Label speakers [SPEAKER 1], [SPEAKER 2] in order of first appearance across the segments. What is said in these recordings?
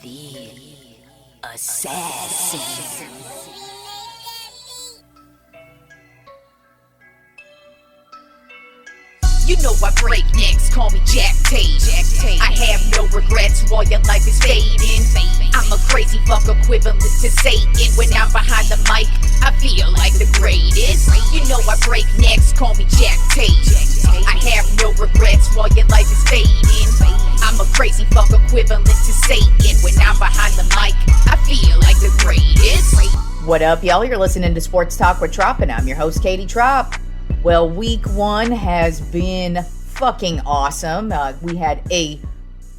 [SPEAKER 1] The assassin. You know I break necks, call me Jack Tate. I have no regrets while your life is fading. I'm a crazy fuck equivalent to Satan. When I'm behind the mic, I feel like the greatest. You know I break necks, call me Jack Tate. I have no regrets while your life is fading. I'm a crazy fuck equivalent to Satan. When I'm behind the mic, I feel like the greatest.
[SPEAKER 2] What up, y'all? You're listening to Sports Talk with Tropp, and I'm your host, Katie Tropp. Well, week one has been fucking awesome. We had a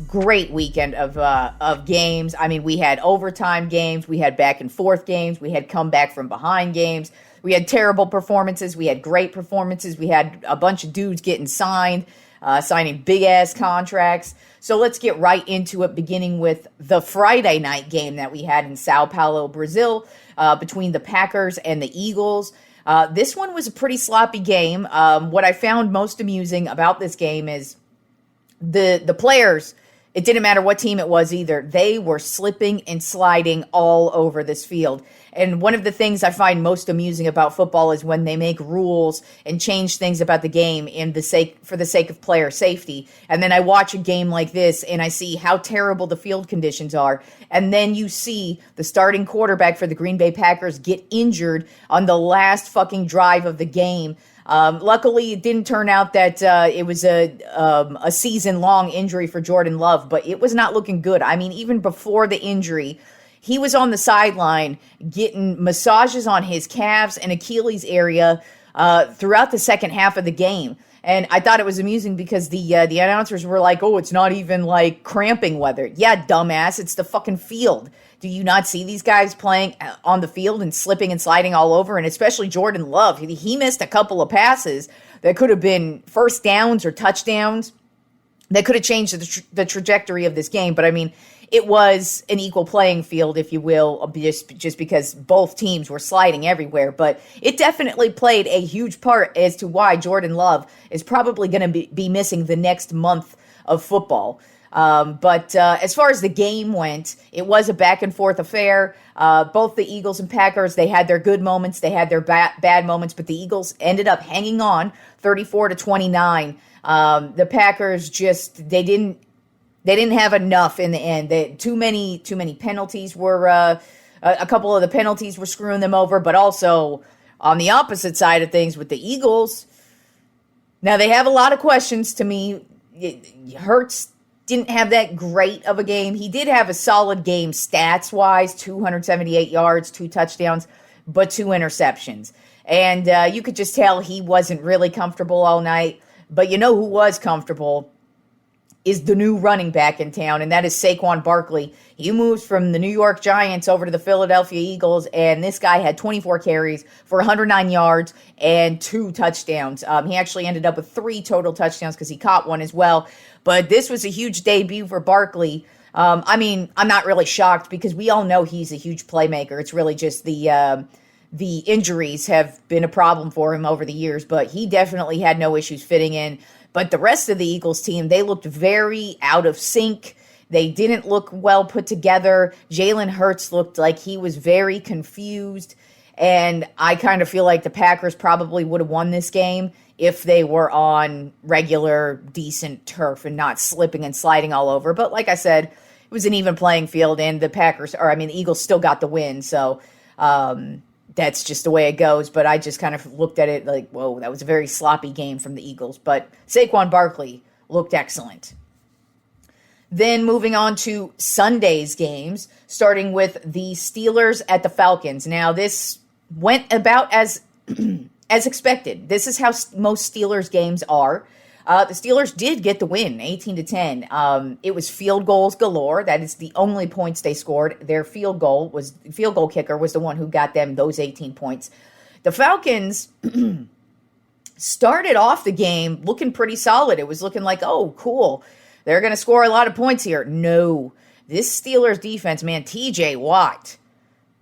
[SPEAKER 2] great weekend of games. I mean, we had overtime games, we had back and forth games, we had comeback from behind games, we had terrible performances, we had great performances, we had a bunch of dudes getting signed, signing big-ass contracts. So let's get right into it, beginning with the Friday night game that we had in Sao Paulo, Brazil, between the Packers and the Eagles. This one was a pretty sloppy game. What I found most amusing about this game is the players, it didn't matter what team it was either, they were slipping and sliding all over this field. And one of the things I find most amusing about football is when they make rules and change things about the game for the sake of player safety. And then I watch a game like this and I see how terrible the field conditions are. And then you see the starting quarterback for the Green Bay Packers get injured on the last fucking drive of the game. Luckily, it didn't turn out that it was a season-long injury for Jordan Love, but it was not looking good. I mean, even before the injury, he was on the sideline getting massages on his calves and Achilles area throughout the second half of the game. And I thought it was amusing because the announcers were like, oh, it's not even like cramping weather. Yeah, dumbass, it's the fucking field. Do you not see these guys playing on the field and slipping and sliding all over? And especially Jordan Love. He missed a couple of passes that could have been first downs or touchdowns that could have changed the trajectory of this game. But I mean, it was an equal playing field, if you will, just because both teams were sliding everywhere. But it definitely played a huge part as to why Jordan Love is probably going to be missing the next month of football. But as far as the game went, it was a back-and-forth affair. Both the Eagles and Packers, they had their good moments, they had their bad moments, but the Eagles ended up hanging on 34-29. The Packers just, they didn't have enough in the end. Too many penalties were, a couple of the penalties were screwing them over, but also on the opposite side of things with the Eagles, now they have a lot of questions to me. Hurts didn't have that great of a game. He did have a solid game stats-wise, 278 yards, 2 touchdowns, but 2 interceptions. And you could just tell he wasn't really comfortable all night. But you know who was comfortable is the new running back in town, and that is Saquon Barkley. He moves from the New York Giants over to the Philadelphia Eagles, and this guy had 24 carries for 109 yards and 2 touchdowns. He actually ended up with 3 total touchdowns because he caught one as well. But this was a huge debut for Barkley. I mean, I'm not really shocked because we all know he's a huge playmaker. It's really just the injuries have been a problem for him over the years, but he definitely had no issues fitting in. But the rest of the Eagles team, they looked very out of sync. They didn't look well put together. Jalen Hurts looked like he was very confused. And I kind of feel like the Packers probably would have won this game if they were on regular, decent turf and not slipping and sliding all over. But like I said, it was an even playing field, and the Eagles still got the win. So that's just the way it goes. But I just kind of looked at it like, whoa, that was a very sloppy game from the Eagles. But Saquon Barkley looked excellent. Then moving on to Sunday's games, starting with the Steelers at the Falcons. Now, this went about as expected. This is how most Steelers games are. The Steelers did get the win, 18-10. It was field goals galore. That is the only points they scored. Their field goal kicker was the one who got them those 18 points. The Falcons started off the game looking pretty solid. It was looking like, oh, cool, they're going to score a lot of points here. No, this Steelers defense, man, TJ Watt,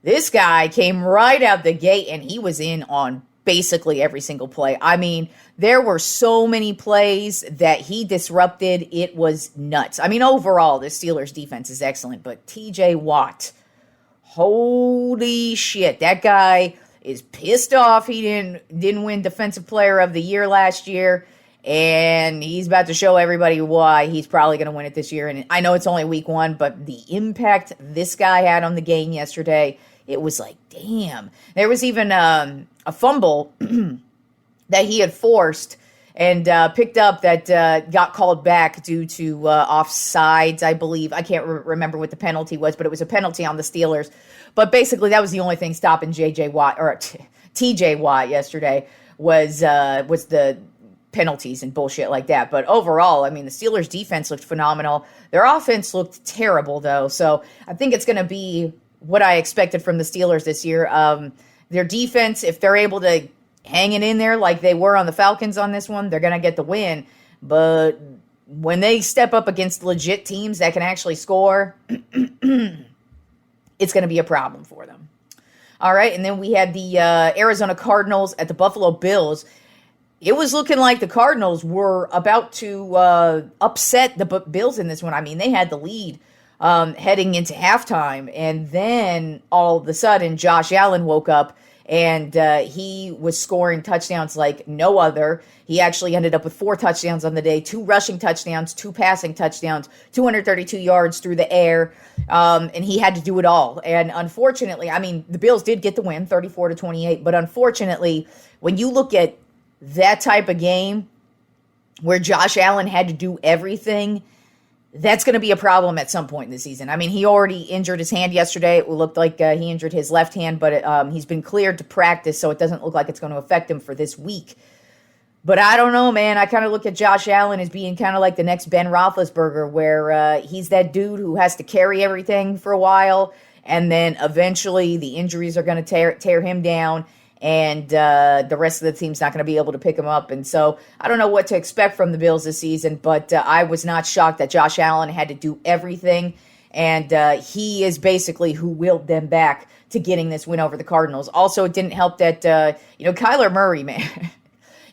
[SPEAKER 2] this guy came right out the gate and he was in on basically every single play. I mean, there were so many plays that he disrupted. It was nuts. I mean, overall, the Steelers defense is excellent, but TJ Watt, holy shit, that guy is pissed off he didn't win Defensive Player of the Year last year, and he's about to show everybody why he's probably going to win it this year. And I know it's only week 1, but the impact this guy had on the game yesterday, it was like, damn. There was even a fumble that he had forced and picked up that got called back due to offsides, I believe. I can't remember what the penalty was, but it was a penalty on the Steelers. But basically, that was the only thing stopping J.J. Watt or T.J. Watt yesterday was the penalties and bullshit like that. But overall, I mean, the Steelers' defense looked phenomenal. Their offense looked terrible, though. So I think it's going to be what I expected from the Steelers this year. Their defense, if they're able to hang it in there like they were on the Falcons on this one, they're going to get the win. But when they step up against legit teams that can actually score, it's going to be a problem for them. All right, and then we had the Arizona Cardinals at the Buffalo Bills. It was looking like the Cardinals were about to upset the Bills in this one. I mean, they had the lead heading into halftime, and then all of a sudden, Josh Allen woke up, and he was scoring touchdowns like no other. He actually ended up with 4 touchdowns on the day, 2 rushing touchdowns, 2 passing touchdowns, 232 yards through the air, and he had to do it all. And unfortunately, I mean, the Bills did get the win, 34-28, but unfortunately, when you look at that type of game where Josh Allen had to do everything, that's going to be a problem at some point in the season. I mean, he already injured his hand yesterday. It looked like he injured his left hand, but he's been cleared to practice, so it doesn't look like it's going to affect him for this week. But I don't know, man. I kind of look at Josh Allen as being kind of like the next Ben Roethlisberger, where he's that dude who has to carry everything for a while, and then eventually the injuries are going to tear him down, and the rest of the team's not going to be able to pick him up. And so I don't know what to expect from the Bills this season, but I was not shocked that Josh Allen had to do everything, and he is basically who willed them back to getting this win over the Cardinals. Also, it didn't help that, Kyler Murray, man,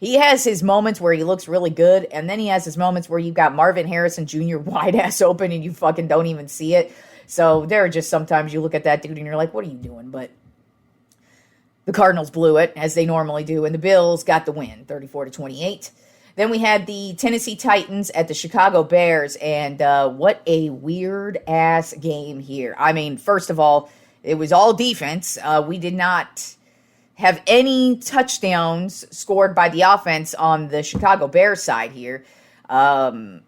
[SPEAKER 2] he has his moments where he looks really good, and then he has his moments where you've got Marvin Harrison Jr. wide-ass open and you fucking don't even see it. So there are just sometimes you look at that dude and you're like, what are you doing? But the Cardinals blew it, as they normally do, and the Bills got the win, 34-28. Then we had the Tennessee Titans at the Chicago Bears, and what a weird-ass game here. I mean, first of all, it was all defense. We did not have any touchdowns scored by the offense on the Chicago Bears side here. And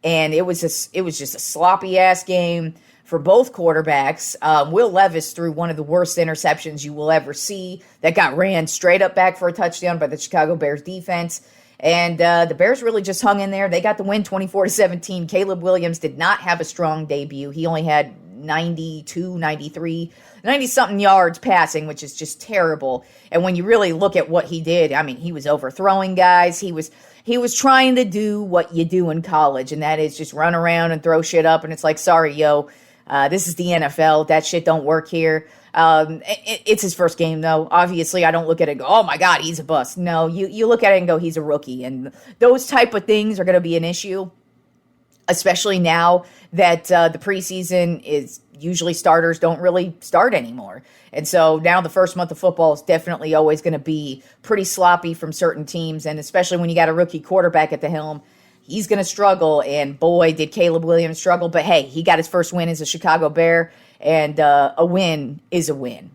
[SPEAKER 2] it was just a sloppy-ass game for both quarterbacks. Will Levis threw one of the worst interceptions you will ever see that got ran straight up back for a touchdown by the Chicago Bears defense. And the Bears really just hung in there. They got the win 24-17. Caleb Williams did not have a strong debut. He only had 90-something yards passing, which is just terrible. And when you really look at what he did, I mean, he was overthrowing guys. He was trying to do what you do in college, and that is just run around and throw shit up. And it's like, sorry, yo, this is the NFL. That shit don't work here. It's his first game, though. Obviously, I don't look at it and go, oh, my God, he's a bust. No, you look at it and go, he's a rookie. And those type of things are going to be an issue, especially now that the preseason is usually starters don't really start anymore. And so now the first month of football is definitely always going to be pretty sloppy from certain teams, and especially when you got a rookie quarterback at the helm, he's going to struggle. And boy, did Caleb Williams struggle. But hey, he got his first win as a Chicago Bear, and a win is a win.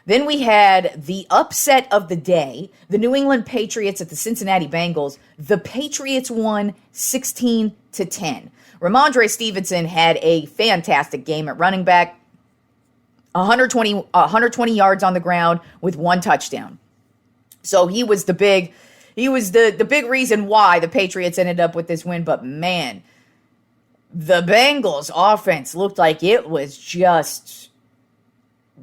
[SPEAKER 2] Then we had the upset of the day, the New England Patriots at the Cincinnati Bengals. The Patriots won 16-10. Ramondre Stevenson had a fantastic game at running back, 120 yards on the ground with 1 touchdown. So he was the big reason why the Patriots ended up with this win. But man, the Bengals offense looked like it was just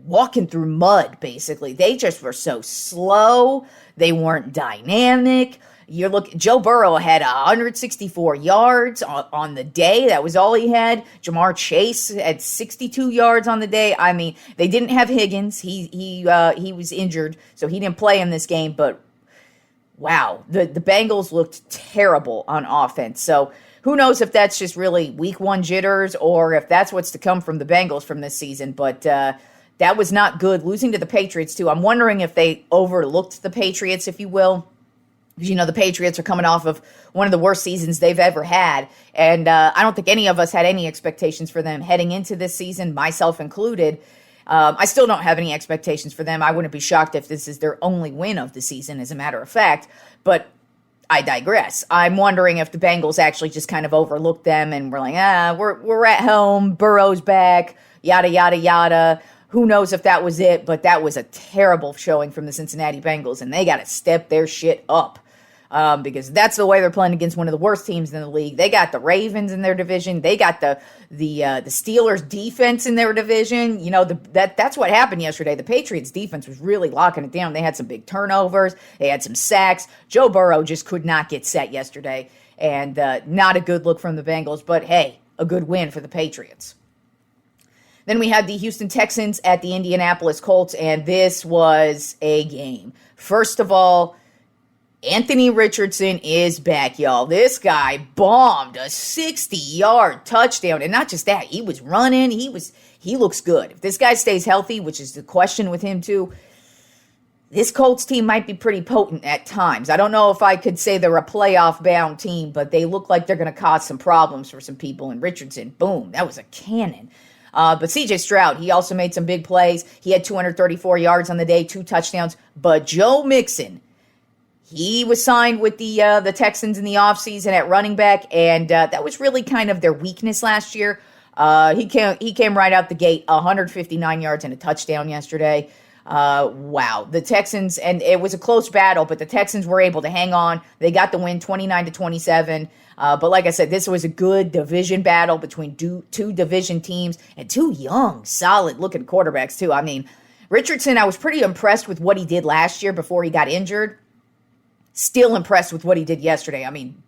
[SPEAKER 2] walking through mud, basically. They just were so slow. They weren't dynamic. Joe Burrow had 164 yards on the day. That was all he had. Jamar Chase had 62 yards on the day. I mean, they didn't have Higgins. He was injured, so he didn't play in this game. But wow, the Bengals looked terrible on offense. So who knows if that's just really week one jitters or if that's what's to come from the Bengals from this season. But that was not good. Losing to the Patriots, too. I'm wondering if they overlooked the Patriots, if you will. Because, the Patriots are coming off of one of the worst seasons they've ever had. And I don't think any of us had any expectations for them heading into this season, myself included. I still don't have any expectations for them. I wouldn't be shocked if this is their only win of the season, as a matter of fact. But I digress. I'm wondering if the Bengals actually just kind of overlooked them and were like, we're at home, Burrow's back, yada, yada, yada. Who knows if that was it, but that was a terrible showing from the Cincinnati Bengals, and they got to step their shit up. Because that's the way they're playing against one of the worst teams in the league. They got the Ravens in their division. They got the Steelers defense in their division. That's what happened yesterday. The Patriots defense was really locking it down. They had some big turnovers. They had some sacks. Joe Burrow just could not get set yesterday, and not a good look from the Bengals. But hey, a good win for the Patriots. Then we had the Houston Texans at the Indianapolis Colts, and this was a game. First of all, Anthony Richardson is back, y'all. This guy bombed a 60-yard touchdown. And not just that, he was running. He looks good. If this guy stays healthy, which is the question with him too, this Colts team might be pretty potent at times. I don't know if I could say they're a playoff-bound team, but they look like they're going to cause some problems for some people. And Richardson, boom, that was a cannon. But C.J. Stroud, he also made some big plays. He had 234 yards on the day, 2 touchdowns. But Joe Mixon, he was signed with the Texans in the offseason at running back, and that was really kind of their weakness last year. He came right out the gate, 159 yards and a touchdown yesterday. Wow. The Texans, and it was a close battle, but the Texans were able to hang on. They got the win 29-27. But like I said, this was a good division battle between two division teams and 2 young, solid-looking quarterbacks, too. I mean, Richardson, I was pretty impressed with what he did last year before he got injured. Still impressed with what he did yesterday. I mean,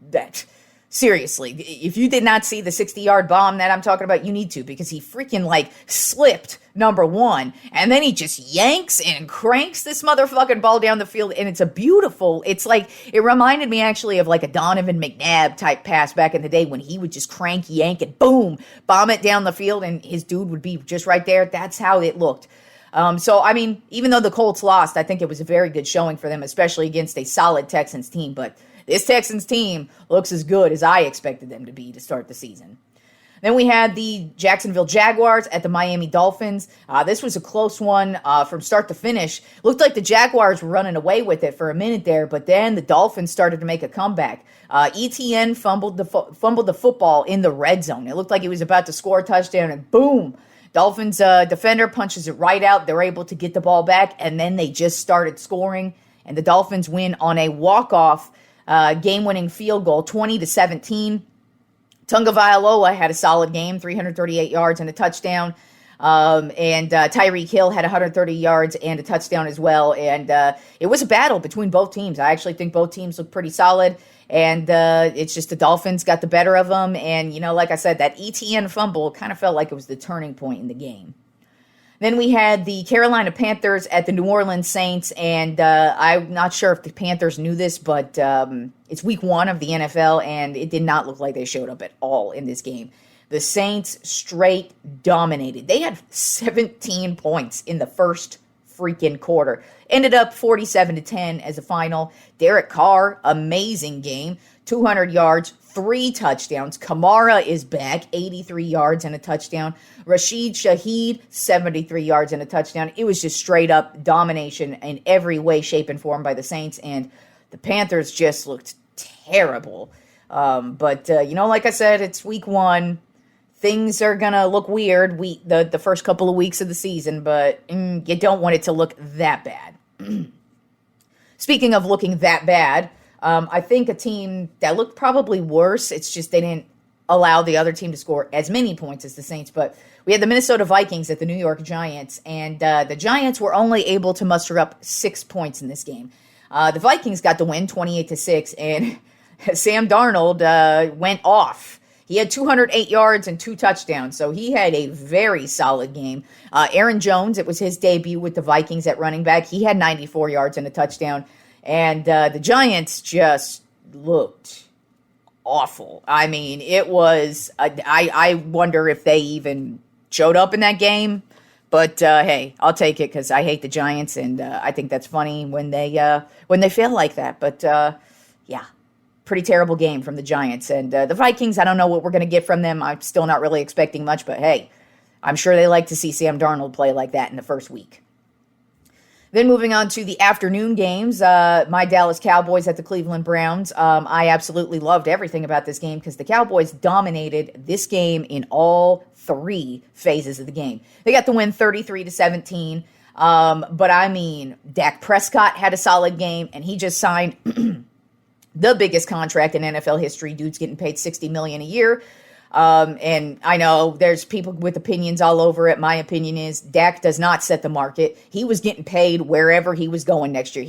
[SPEAKER 2] seriously, if you did not see the 60-yard bomb that I'm talking about, you need to, because he freaking, slipped, number one, and then he just yanks and cranks this motherfucking ball down the field, and it reminded me actually of a Donovan McNabb type pass back in the day when he would just crank, yank, and boom, bomb it down the field, and his dude would be just right there. That's how it looked. So, I mean, even though the Colts lost, I think it was a very good showing for them, especially against a solid Texans team. But this Texans team looks as good as I expected them to be to start the season. Then we had the Jacksonville Jaguars at the Miami Dolphins. This was a close one from start to finish. Looked like the Jaguars were running away with it for a minute there, but then the Dolphins started to make a comeback. ETN fumbled the football in the red zone. It looked like he was about to score a touchdown, and boom! Dolphins defender punches it right out. They're able to get the ball back, and then they just started scoring. And the Dolphins win on a walk-off game-winning field goal, 20-17. Tunga Vailoa had a solid game, 338 yards and a touchdown. And Tyreek Hill had 130 yards and a touchdown as well. And it was a battle between both teams. I actually think both teams look pretty solid. And it's just the Dolphins got the better of them. And, like I said, that ETN fumble kind of felt like it was the turning point in the game. Then we had the Carolina Panthers at the New Orleans Saints. And I'm not sure if the Panthers knew this, but it's week 1 of the NFL. And it did not look like they showed up at all in this game. The Saints straight dominated. They had 17 points in the first freaking quarter. Ended up 47-10 as a final. Derek Carr, amazing game. 200 yards, 3 touchdowns. Kamara is back, 83 yards and a touchdown. Rashid Shaheed, 73 yards and a touchdown. It was just straight up domination in every way, shape, and form by the Saints. And the Panthers just looked terrible. But like I said, it's week 1. Things are going to look weird the first couple of weeks of the season, but you don't want it to look that bad. Speaking of looking that bad, I think a team that looked probably worse, it's just they didn't allow the other team to score as many points as the Saints, but we had the Minnesota Vikings at the New York Giants, and the Giants were only able to muster up 6 points in this game. The Vikings got the win 28-6, and Sam Darnold went off. He had 208 yards and 2 touchdowns, so he had a very solid game. Aaron Jones, it was his debut with the Vikings at running back. He had 94 yards and a touchdown, and the Giants just looked awful. I mean, it was, I wonder if they even showed up in that game, but hey, I'll take it because I hate the Giants, and I think that's funny when they fail like that, but yeah. Pretty terrible game from the Giants. And the Vikings, I don't know what we're going to get from them. I'm still not really expecting much, but hey, I'm sure they like to see Sam Darnold play like that in the first week. Then moving on to the afternoon games, my Dallas Cowboys at the Cleveland Browns. I absolutely loved everything about this game because the Cowboys dominated this game in all 3 phases of the game. They got the win 33-17. But I mean, Dak Prescott had a solid game, and he just signed the biggest contract in NFL history. Dude's getting paid $60 million a year. And I know there's people with opinions all over it. My opinion is Dak does not set the market. He was getting paid wherever he was going next year.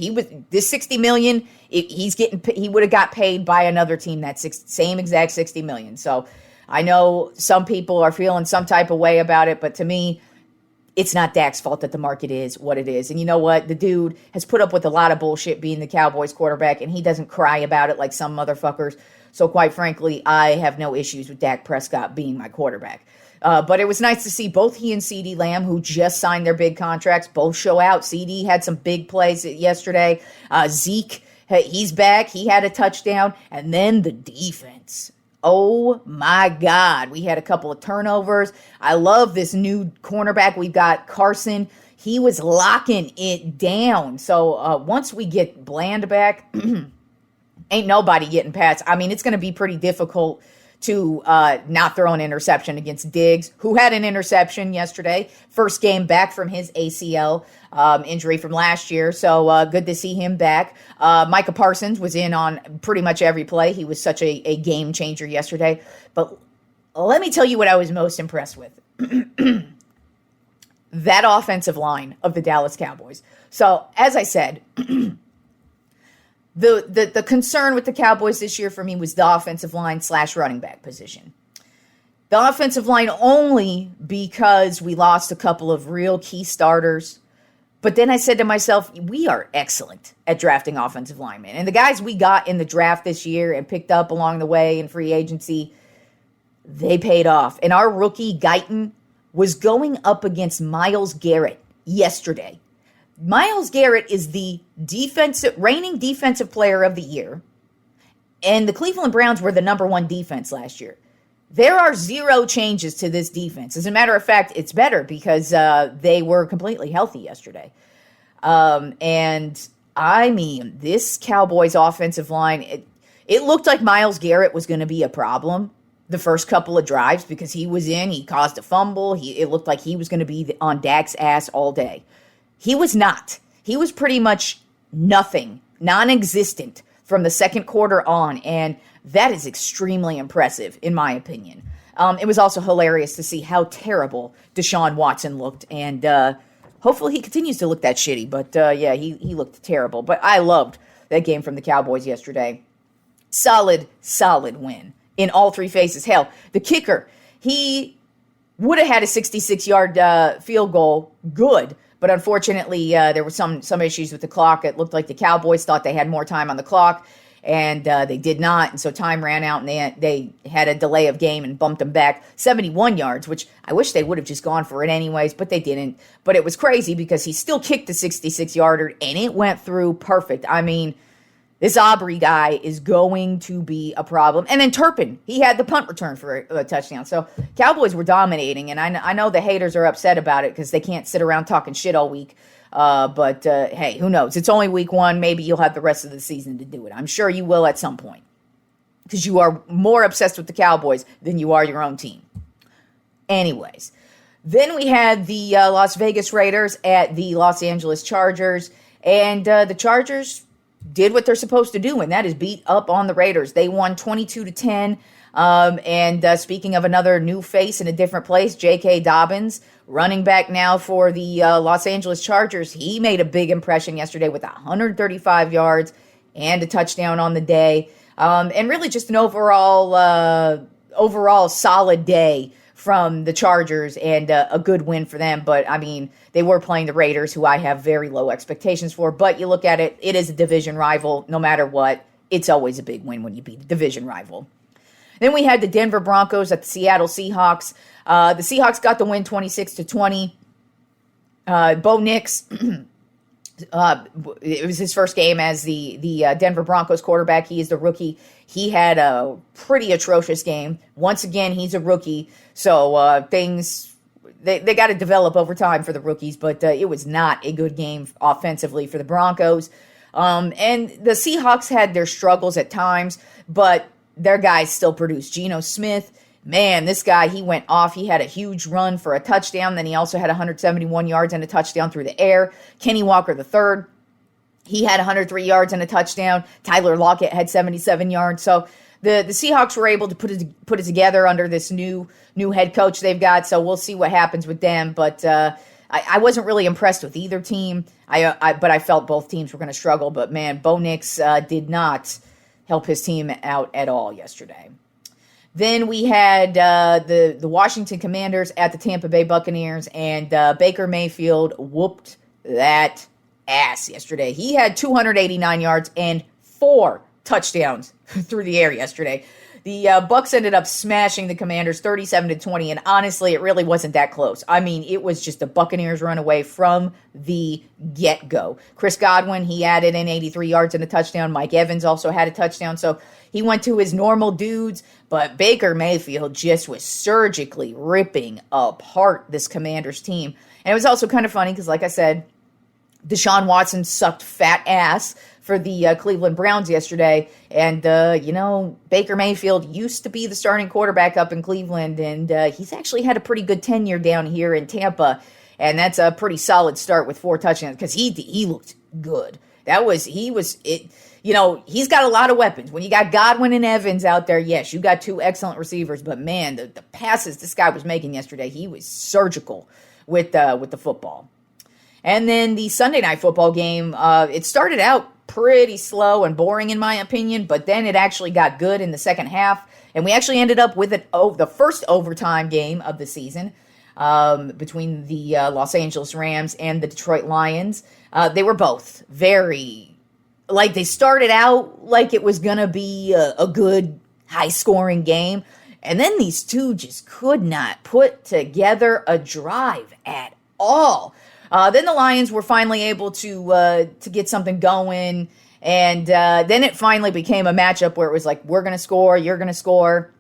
[SPEAKER 2] This $60 million, he would have got paid by another team that same exact $60 million. So I know some people are feeling some type of way about it, but to me, it's not Dak's fault that the market is what it is. And you know what? The dude has put up with a lot of bullshit being the Cowboys quarterback, and he doesn't cry about it like some motherfuckers. So quite frankly, I have no issues with Dak Prescott being my quarterback. But it was nice to see both he and CeeDee Lamb, who just signed their big contracts, both show out. CeeDee had some big plays yesterday. Zeke, he's back. He had a touchdown. And then the defense. Oh my God. We had a couple of turnovers. I love this new cornerback. We've got Carson. He was locking it down. So once we get Bland back, ain't nobody getting past. I mean, it's going to be pretty difficult to not throw an interception against Diggs, who had an interception yesterday. First game back from his ACL injury from last year. So good to see him back. Micah Parsons was in on pretty much every play. He was such a game changer yesterday. But let me tell you what I was most impressed with. That offensive line of the Dallas Cowboys. So as I said, The concern with the Cowboys this year for me was the offensive line / running back position. The offensive line only because we lost a couple of real key starters. But then I said to myself, we are excellent at drafting offensive linemen. And the guys we got in the draft this year and picked up along the way in free agency, they paid off. And our rookie, Guyton, was going up against Myles Garrett yesterday. Myles Garrett is the reigning defensive player of the year, and the Cleveland Browns were the #1 defense last year. There are 0 changes to this defense. As a matter of fact, it's better because they were completely healthy yesterday. And I mean, this Cowboys offensive line, it looked like Myles Garrett was going to be a problem the first couple of drives because he caused a fumble. It looked like he was going to be on Dak's ass all day. He was not. He was pretty much nothing, non-existent from the second quarter on, and that is extremely impressive, in my opinion. It was also hilarious to see how terrible Deshaun Watson looked, and hopefully he continues to look that shitty, but yeah, he looked terrible. But I loved that game from the Cowboys yesterday. Solid win in all 3 phases. Hell, the kicker, he would have had a 66-yard field goal, good. But unfortunately, there were some issues with the clock. It looked like the Cowboys thought they had more time on the clock, and they did not. And so time ran out, and they had a delay of game and bumped them back 71 yards, which I wish they would have just gone for it anyways, but they didn't. But it was crazy because he still kicked the 66-yarder, and it went through perfect. I mean, this Aubrey guy is going to be a problem. And then Turpin, he had the punt return for a touchdown. So Cowboys were dominating, and I know the haters are upset about it because they can't sit around talking shit all week. But hey, who knows? It's only week 1. Maybe you'll have the rest of the season to do it. I'm sure you will at some point because you are more obsessed with the Cowboys than you are your own team. Anyways, then we had the Las Vegas Raiders at the Los Angeles Chargers, and the Chargers did what they're supposed to do, and that is beat up on the Raiders. They won 22-10. And speaking of another new face in a different place, J.K. Dobbins, running back now for the Los Angeles Chargers. He made a big impression yesterday with 135 yards and a touchdown on the day. And really just an overall solid day from the Chargers and a good win for them. But, I mean, they were playing the Raiders, who I have very low expectations for. But you look at it, it is a division rival. No matter what, it's always a big win when you beat a division rival. Then we had the Denver Broncos at the Seattle Seahawks. The Seahawks got the win 26-20. Bo Nix, it was his first game as the Denver Broncos quarterback. He is the rookie. He had a pretty atrocious game. Once again, he's a rookie. So things, they got to develop over time for the rookies. But it was not a good game offensively for the Broncos. And the Seahawks had their struggles at times, but their guys still produced. Geno Smith, man, this guy, he went off. He had a huge run for a touchdown. Then he also had 171 yards and a touchdown through the air. Kenny Walker III, he had 103 yards and a touchdown. Tyler Lockett had 77 yards. So the Seahawks were able to put it together under this new head coach they've got. So we'll see what happens with them. But I wasn't really impressed with either team. But I felt both teams were going to struggle. But, man, Bo Nix did not help his team out at all yesterday. Then we had the Washington Commanders at the Tampa Bay Buccaneers, and Baker Mayfield whooped that ass yesterday. He had 289 yards and 4 touchdowns through the air yesterday. The Bucs ended up smashing the Commanders 37-20, and honestly, it really wasn't that close. I mean, it was just the Buccaneers run away from the get-go. Chris Godwin, he added in 83 yards and a touchdown. Mike Evans also had a touchdown, so he went to his normal dudes, but Baker Mayfield just was surgically ripping apart this Commanders team. And it was also kind of funny because, like I said, Deshaun Watson sucked fat ass for the Cleveland Browns yesterday. And, Baker Mayfield used to be the starting quarterback up in Cleveland, and he's actually had a pretty good tenure down here in Tampa. And that's a pretty solid start with 4 touchdowns because he looked good. He's got a lot of weapons. When you got Godwin and Evans out there, yes, you got 2 excellent receivers. But, man, the passes this guy was making yesterday, he was surgical with the football. And then the Sunday Night Football game, it started out pretty slow and boring in my opinion, but then it actually got good in the second half, and we actually ended up with the first overtime game of the season between the Los Angeles Rams and the Detroit Lions. They were both very, they started out like it was going to be a good high-scoring game, and then these two just could not put together a drive at all. Then the Lions were finally able to get something going, and then it finally became a matchup where it was like, we're going to score, you're going to score.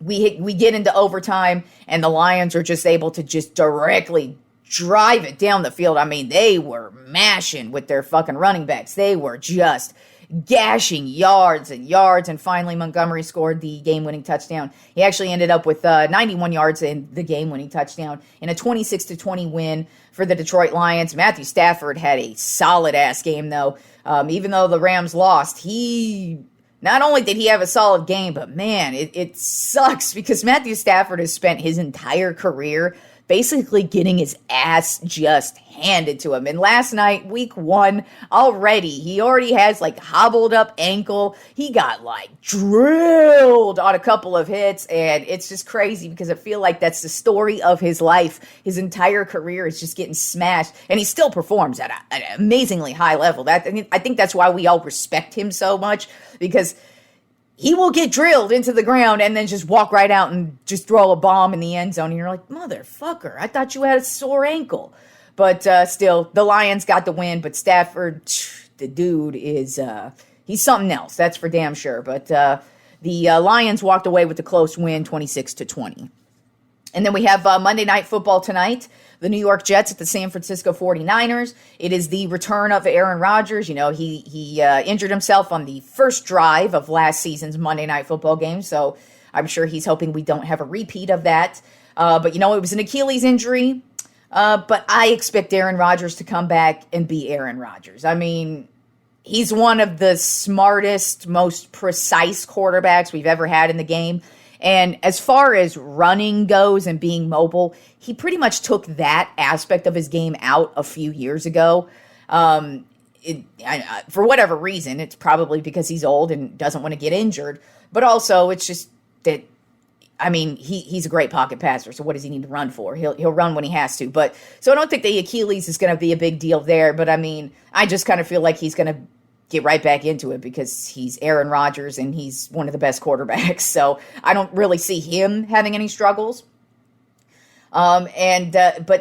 [SPEAKER 2] We get into overtime, and the Lions are just able to just directly drive it down the field. I mean, they were mashing with their fucking running backs. They were just gashing yards and yards, and finally Montgomery scored the game-winning touchdown. He actually ended up with 91 yards in the game-winning touchdown in a 26-20 win for the Detroit Lions. Matthew Stafford had a solid-ass game, though. Even though the Rams lost, not only did he have a solid game, but, man, it sucks because Matthew Stafford has spent his entire career basically getting his ass just handed to him. And last night, week 1, he already has hobbled up ankle. He got drilled on a couple of hits, and it's just crazy because I feel like that's the story of his life. His entire career is just getting smashed, and he still performs at an amazingly high level. I think that's why we all respect him so much, because he will get drilled into the ground and then just walk right out and just throw a bomb in the end zone. And you're like, motherfucker, I thought you had a sore ankle. But still, the Lions got the win. But Stafford, the dude is, he's something else. That's for damn sure. But the Lions walked away with a close win, 26-20. And then we have Monday Night Football tonight. The New York Jets at the San Francisco 49ers. It is the return of Aaron Rodgers. He injured himself on the first drive of last season's Monday Night Football game, so I'm sure he's hoping we don't have a repeat of that. But it was an Achilles injury, but I expect Aaron Rodgers to come back and be Aaron Rodgers. I mean, he's one of the smartest, most precise quarterbacks we've ever had in the game. And as far as running goes and being mobile, he pretty much took that aspect of his game out a few years ago. For whatever reason, it's probably because he's old and doesn't want to get injured. But also, it's just that, I mean, he's a great pocket passer, so what does he need to run for? He'll run when he has to. But so I don't think the Achilles is going to be a big deal there. But I mean, I just kind of feel like he's going to get right back into it because he's Aaron Rodgers and he's one of the best quarterbacks. So I don't really see him having any struggles. But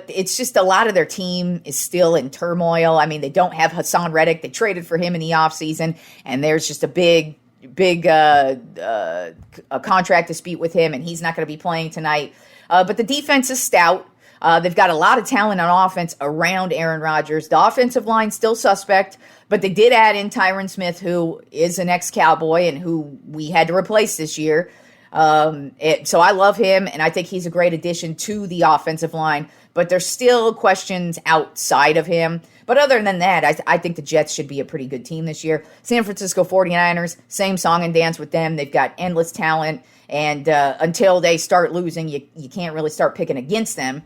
[SPEAKER 2] it's just a lot of their team is still in turmoil. I mean, they don't have Hassan Reddick. They traded for him in the offseason, and there's just a big a contract dispute with him, and he's not going to be playing tonight. But the defense is stout. They've got a lot of talent on offense around Aaron Rodgers. The offensive line still suspect, but they did add in Tyron Smith, who is an ex-Cowboy and who we had to replace this year. So I love him, and I think he's a great addition to the offensive line, but there's still questions outside of him. But other than that, I think the Jets should be a pretty good team this year. San Francisco 49ers, same song and dance with them. They've got endless talent, and until they start losing, you can't really start picking against them.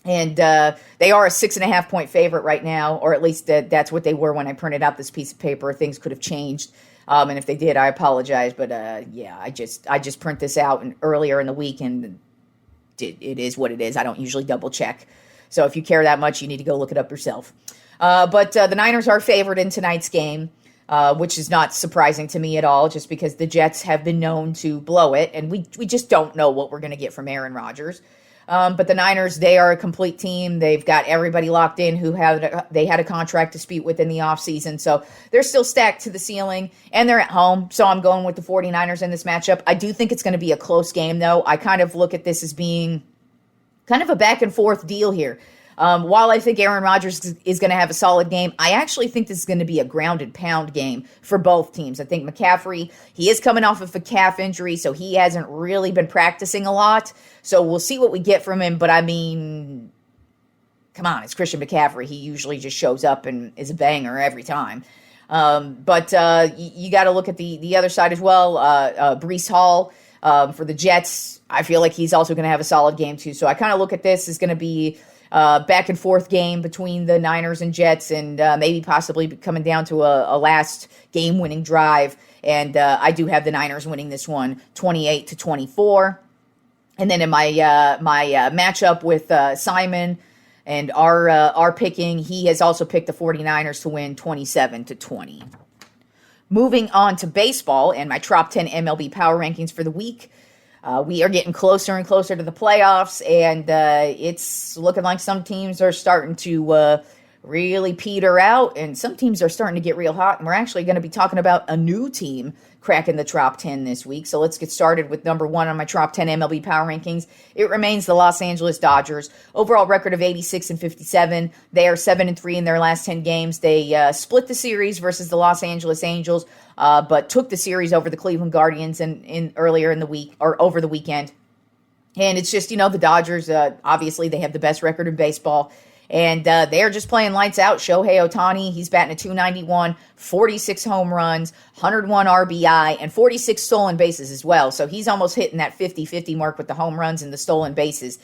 [SPEAKER 2] And they are a 6.5-point favorite right now, or at least that's what they were when I printed out this piece of paper. Things could have changed. And if they did, I apologize. But yeah, I just print this out earlier in the week, and it is what it is. I don't usually double check. So if you care that much, you need to go look it up yourself. But the Niners are favored in tonight's game, which is not surprising to me at all, just because the Jets have been known to blow it, and we just don't know what we're going to get from Aaron Rodgers. But the Niners, they are a complete team. They've got everybody locked in who had a contract dispute within the offseason. So they're still stacked to the ceiling, and they're at home. So I'm going with the 49ers in this matchup. I do think it's going to be a close game, though. I kind of look at this as being kind of a back-and-forth deal here. While I think Aaron Rodgers is going to have a solid game, I actually think this is going to be a ground-and-pound game for both teams. I think McCaffrey, he is coming off of a calf injury, so he hasn't really been practicing a lot. So we'll see what we get from him. But, I mean, come on, it's Christian McCaffrey. He usually just shows up and is a banger every time. But you got to look at the other side as well. Breece Hall for the Jets, I feel like he's also going to have a solid game too. So I kind of look at this as going to be back and forth game between the Niners and Jets, and maybe possibly coming down to a last game-winning drive. And I do have the Niners winning this one 28-24. And then in my matchup with Simon and our picking, he has also picked the 49ers to win 27-20. Moving on to baseball and my Tropp 10 MLB Power Rankings for the week. We are getting closer and closer to the playoffs, and it's looking like some teams are starting to really peter out, and some teams are starting to get real hot, and we're actually going to be talking about a new team cracking the Tropp 10 this week. So let's get started with number one on my Tropp 10 MLB Power Rankings. It remains the Los Angeles Dodgers. Overall record of 86-57. They are 7-3 in their last 10 games. They split the series versus the Los Angeles Angels, but took the series over the Cleveland Guardians earlier in the week, or over the weekend. And it's just, the Dodgers, obviously they have the best record in baseball. And they're just playing lights out. Shohei Ohtani, he's batting at .291, 46 home runs, 101 RBI, and 46 stolen bases as well. So he's almost hitting that 50-50 mark with the home runs and the stolen bases,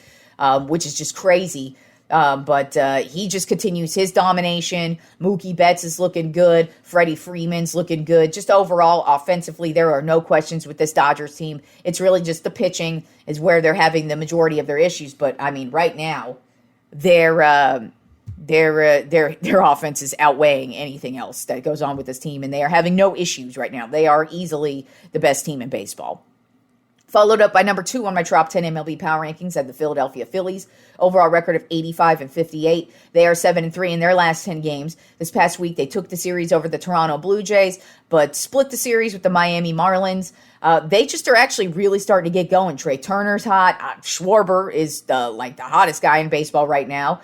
[SPEAKER 2] which is just crazy. But he just continues his domination. Mookie Betts is looking good. Freddie Freeman's looking good. Just overall, offensively, there are no questions with this Dodgers team. It's really just the pitching is where they're having the majority of their issues. But, I mean, right now, their offense is outweighing anything else that goes on with this team, and they are having no issues right now. They are easily the best team in baseball. Followed up by number two on my Tropp 10 MLB Power Rankings at the Philadelphia Phillies. Overall record of 85-58. They are 7-3 in their last 10 games. This past week, they took the series over the Toronto Blue Jays, but split the series with the Miami Marlins. They just are actually really starting to get going. Trey Turner's hot. Schwarber is the hottest guy in baseball right now.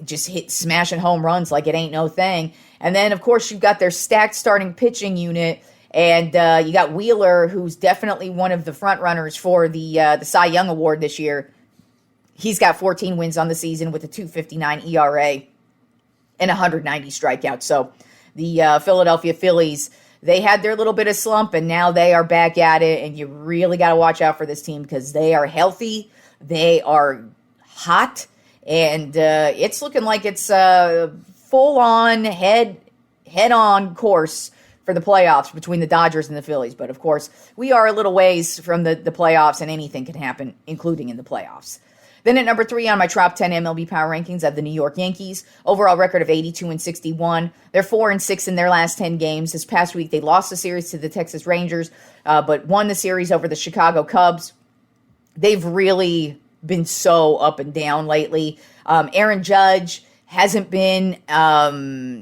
[SPEAKER 2] Just smashing home runs like it ain't no thing. And then, of course, you've got their stacked starting pitching unit. And you got Wheeler, who's definitely one of the front runners for the Cy Young Award this year. He's got 14 wins on the season with a .259 ERA and 190 strikeouts. So the Philadelphia Phillies, they had their little bit of slump, and now they are back at it, and you really got to watch out for this team because they are healthy, they are hot, and it's looking like it's a full-on, head-on course for the playoffs between the Dodgers and the Phillies. But, of course, we are a little ways from the playoffs, and anything can happen, including in the playoffs. Then at number 3 on my Trop 10 MLB Power Rankings, I have the New York Yankees. Overall record of 82-61. They're 4-6 in their last 10 games. This past week, they lost the series to the Texas Rangers, but won the series over the Chicago Cubs. They've really been so up and down lately. Aaron Judge hasn't been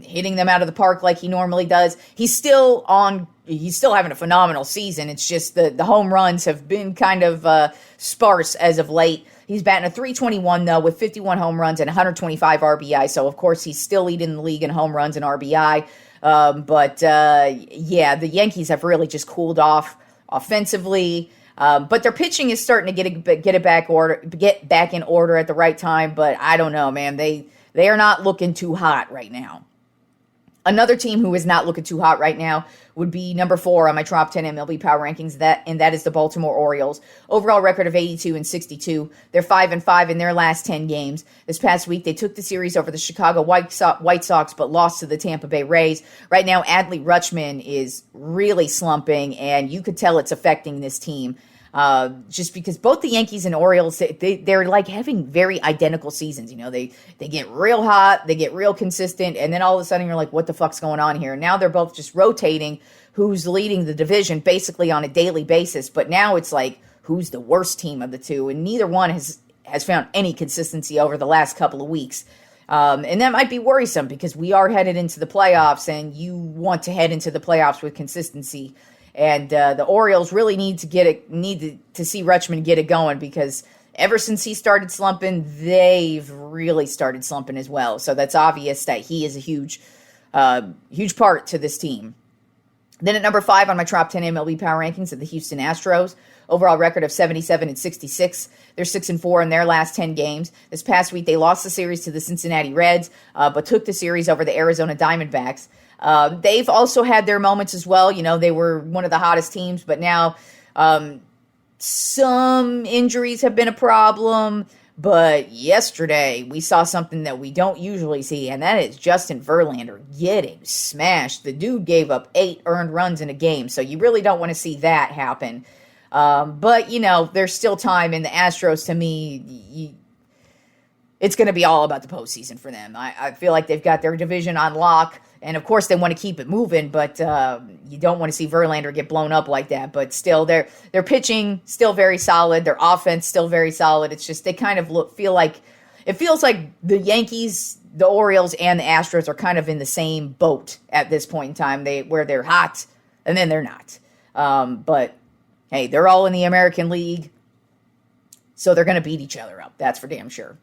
[SPEAKER 2] hitting them out of the park like he normally does. He's still having a phenomenal season. It's just the home runs have been kind of sparse as of late. He's batting a .321, though, with 51 home runs and 125 RBI. So, of course, he's still leading the league in home runs and RBI. Yeah, the Yankees have really just cooled off offensively. But their pitching is starting to get back in order at the right time. But I don't know, man. They are not looking too hot right now. Another team who is not looking too hot right now would be number 4 on my Trop 10 MLB Power Rankings, and that is the Baltimore Orioles. Overall record of 82-62. They're 5-5 in their last 10 games. This past week, they took the series over the Chicago White Sox, but lost to the Tampa Bay Rays. Right now, Adley Rutschman is really slumping, and you could tell it's affecting this team. Just because both the Yankees and Orioles, they're like having very identical seasons. You know, they get real hot, they get real consistent, and then all of a sudden you're like, what the fuck's going on here? Now they're both just rotating who's leading the division basically on a daily basis. But now it's like, who's the worst team of the two? And neither one has found any consistency over the last couple of weeks. And that might be worrisome because we are headed into the playoffs, and you want to head into the playoffs with consistency. And the Orioles really need to see Rutschman get it going because ever since he started slumping, they've really started slumping as well. So that's obvious that he is a huge part to this team. Then at number 5 on my Trop 10 MLB Power Rankings are the Houston Astros. Overall record of 77-66. They're 6-4 in their last 10 games. This past week, they lost the series to the Cincinnati Reds, but took the series over the Arizona Diamondbacks. They've also had their moments as well. You know, they were one of the hottest teams, but now some injuries have been a problem. But yesterday, we saw something that we don't usually see, and that is Justin Verlander getting smashed. The dude gave up 8 earned runs in a game, so you really don't want to see that happen. But, you know, there's still time, and the Astros, to me, it's going to be all about the postseason for them. I feel like they've got their division on lock, and of course they want to keep it moving, but you don't want to see Verlander get blown up like that. But still, their pitching still very solid, their offense still very solid. It's just they kind of feels like the Yankees, the Orioles, and the Astros are kind of in the same boat at this point in time. Where they're hot and then they're not. But hey, they're all in the American League, so they're going to beat each other up. That's for damn sure.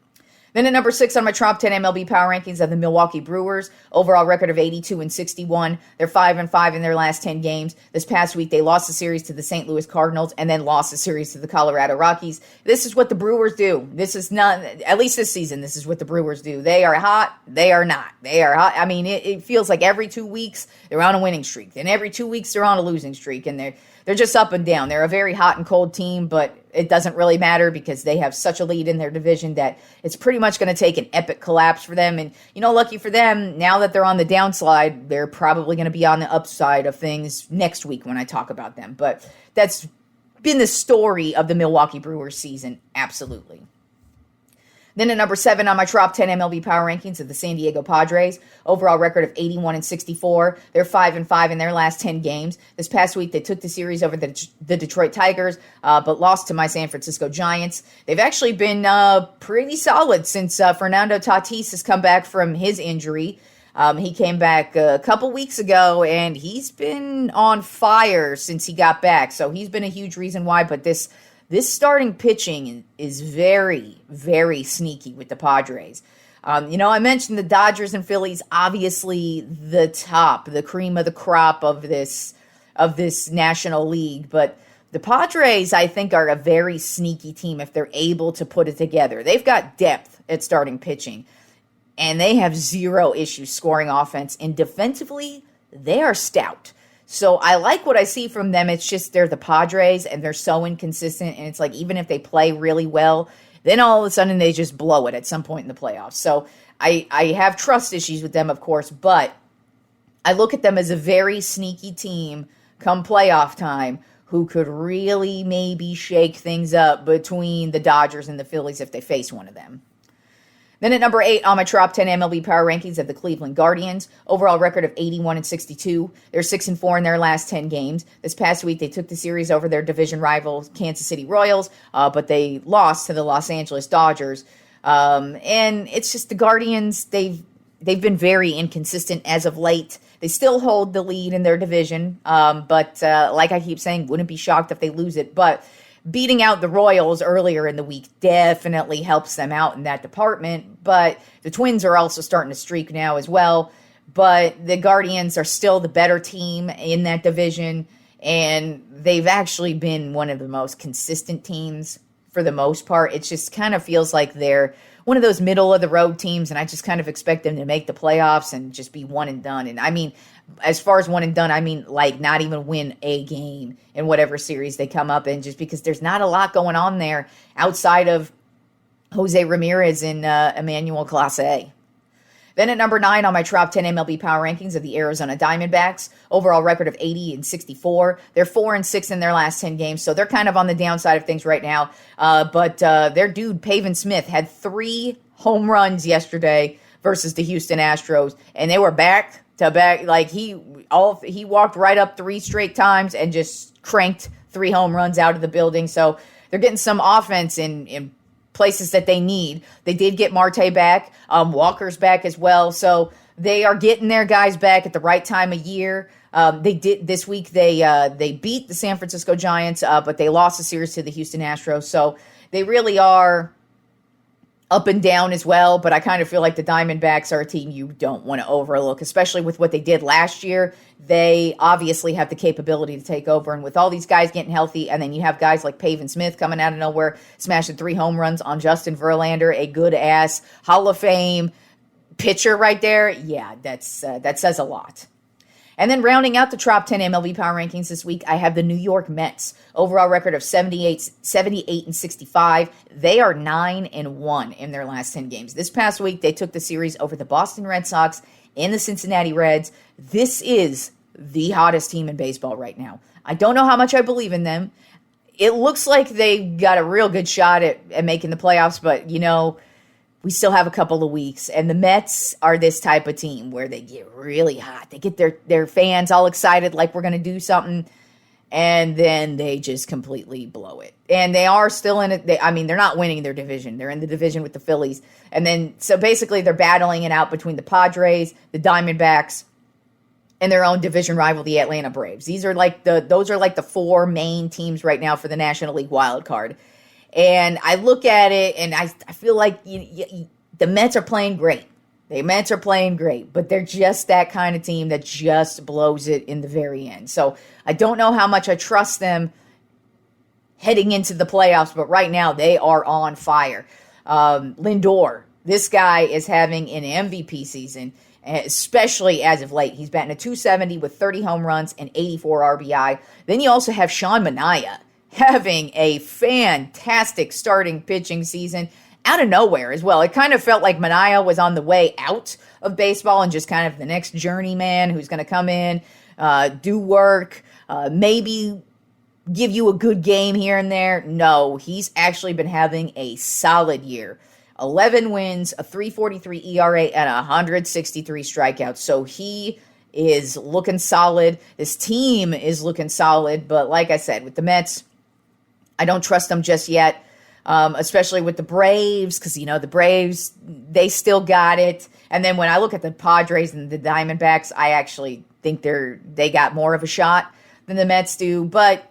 [SPEAKER 2] Then at number 6 on my Trop 10 MLB Power Rankings are the Milwaukee Brewers. Overall record of 82-61. They're 5-5 in their last 10 games. This past week, they lost the series to the St. Louis Cardinals and then lost the series to the Colorado Rockies. This is what the Brewers do. This is not, at least this season, this is what the Brewers do. They are hot. They are not. They are hot. I mean, it feels like every 2 weeks, they're on a winning streak. Then every 2 weeks, they're on a losing streak. And they're just up and down. They're a very hot and cold team, but it doesn't really matter because they have such a lead in their division that it's pretty much going to take an epic collapse for them. And, you know, lucky for them, now that they're on the downside, they're probably going to be on the upside of things next week when I talk about them. But that's been the story of the Milwaukee Brewers season, absolutely. Then at number 7 on my Trop 10 MLB Power Rankings of the San Diego Padres. Overall record of 81-64. They're 5-5 in their last 10 games. This past week, they took the series over the Detroit Tigers, but lost to my San Francisco Giants. They've actually been pretty solid since Fernando Tatis has come back from his injury. He came back a couple weeks ago, and he's been on fire since he got back. So he's been a huge reason why, but this starting pitching is very, very sneaky with the Padres. You know, I mentioned the Dodgers and Phillies, obviously the cream of the crop of this National League. But the Padres, I think, are a very sneaky team if they're able to put it together. They've got depth at starting pitching, and they have zero issues scoring offense. And defensively, they are stout. So I like what I see from them. It's just they're the Padres and they're so inconsistent. And it's like even if they play really well, then all of a sudden they just blow it at some point in the playoffs. So I have trust issues with them, of course, but I look at them as a very sneaky team come playoff time who could really maybe shake things up between the Dodgers and the Phillies if they face one of them. Then at number 8 on my Tropp 10 MLB Power Rankings of the Cleveland Guardians. Overall record of 81-62. They're 6-4 in their last 10 games. This past week, they took the series over their division rival Kansas City Royals, but they lost to the Los Angeles Dodgers. And it's just the Guardians, they've been very inconsistent as of late. They still hold the lead in their division, but like I keep saying, wouldn't be shocked if they lose it. But beating out the Royals earlier in the week definitely helps them out in that department. But the Twins are also starting to streak now as well. But the Guardians are still the better team in that division, and they've actually been one of the most consistent teams for the most part. It just kind of feels like they're one of those middle-of-the-road teams, and I just kind of expect them to make the playoffs and just be one and done. And I mean, as far as one and done, I mean, like, not even win a game in whatever series they come up in, just because there's not a lot going on there outside of Jose Ramirez and Emmanuel Clase. Then at number 9 on my Tropp 10 MLB Power Rankings of the Arizona Diamondbacks. Overall record of 80-64. They're 4-6 in their last 10 games, so they're kind of on the downside of things right now. But their dude, Pavin Smith, had 3 home runs yesterday versus the Houston Astros, and they were back to back. Like, he walked right up 3 straight times and just cranked 3 home runs out of the building. So they're getting some offense in places that they need. They did get Marte back. Walker's back as well. So they are getting their guys back at the right time of year. They did this week. They beat the San Francisco Giants, but they lost the series to the Houston Astros. So they really are up and down as well, but I kind of feel like the Diamondbacks are a team you don't want to overlook, especially with what they did last year. They obviously have the capability to take over, and with all these guys getting healthy, and then you have guys like Pavin Smith coming out of nowhere, smashing 3 home runs on Justin Verlander, a good-ass Hall of Fame pitcher right there. Yeah, that says a lot. And then rounding out the Tropp 10 MLB Power Rankings this week, I have the New York Mets. Overall record of 78-65. They are 9-1 in their last 10 games. This past week, they took the series over the Boston Red Sox and the Cincinnati Reds. This is the hottest team in baseball right now. I don't know how much I believe in them. It looks like they got a real good shot at making the playoffs, but, you know, we still have a couple of weeks, and the Mets are this type of team where they get really hot. They get their fans all excited like we're going to do something, and then they just completely blow it. And they are still in it. They're not winning their division. They're in the division with the Phillies. And then, so basically they're battling it out between the Padres, the Diamondbacks, and their own division rival, the Atlanta Braves. Those are like the 4 main teams right now for the National League wild card. And I look at it, and I feel like the Mets are playing great. The Mets are playing great, but they're just that kind of team that just blows it in the very end. So I don't know how much I trust them heading into the playoffs, but right now they are on fire. Lindor, this guy is having an MVP season, especially as of late. He's batting a .270 with 30 home runs and 84 RBI. Then you also have Sean Manaea having a fantastic starting pitching season out of nowhere as well. It kind of felt like Manaea was on the way out of baseball and just kind of the next journeyman who's going to come in, do work, maybe give you a good game here and there. No, he's actually been having a solid year. 11 wins, a 3.43 ERA, and 163 strikeouts. So he is looking solid. This team is looking solid. But like I said, with the Mets, I don't trust them just yet, especially with the Braves, because, you know, the Braves, they still got it. And then when I look at the Padres and the Diamondbacks, I actually think they got more of a shot than the Mets do. But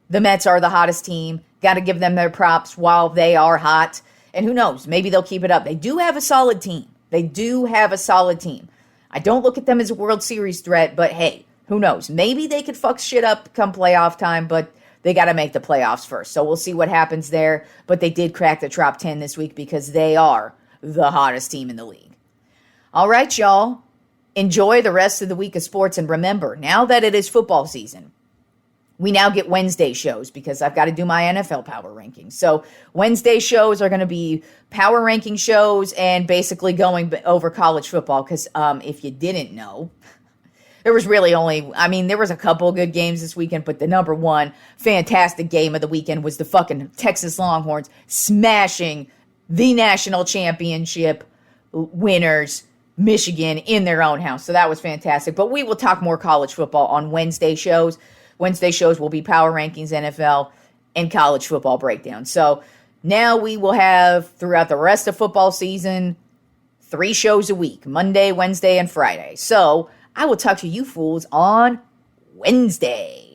[SPEAKER 2] the Mets are the hottest team. Got to give them their props while they are hot. And who knows, maybe they'll keep it up. They do have a solid team. I don't look at them as a World Series threat, but hey, who knows? Maybe they could fuck shit up come playoff time, but they got to make the playoffs first. So we'll see what happens there. But they did crack the Tropp 10 this week because they are the hottest team in the league. All right, y'all. enjoy the rest of the week of sports. And remember, now that it is football season, we now get Wednesday shows because I've got to do my NFL power rankings. So Wednesday shows are going to be power ranking shows and basically going over college football because if you didn't know, there was really there was a couple good games this weekend, but the number one fantastic game of the weekend was the fucking Texas Longhorns smashing the national championship winners, Michigan, in their own house. So that was fantastic. But we will talk more college football on Wednesday shows. Wednesday shows will be power rankings, NFL, and college football breakdown. So now we will have, throughout the rest of football season, 3 shows a week, Monday, Wednesday, and Friday. So I will talk to you fools on Wednesday.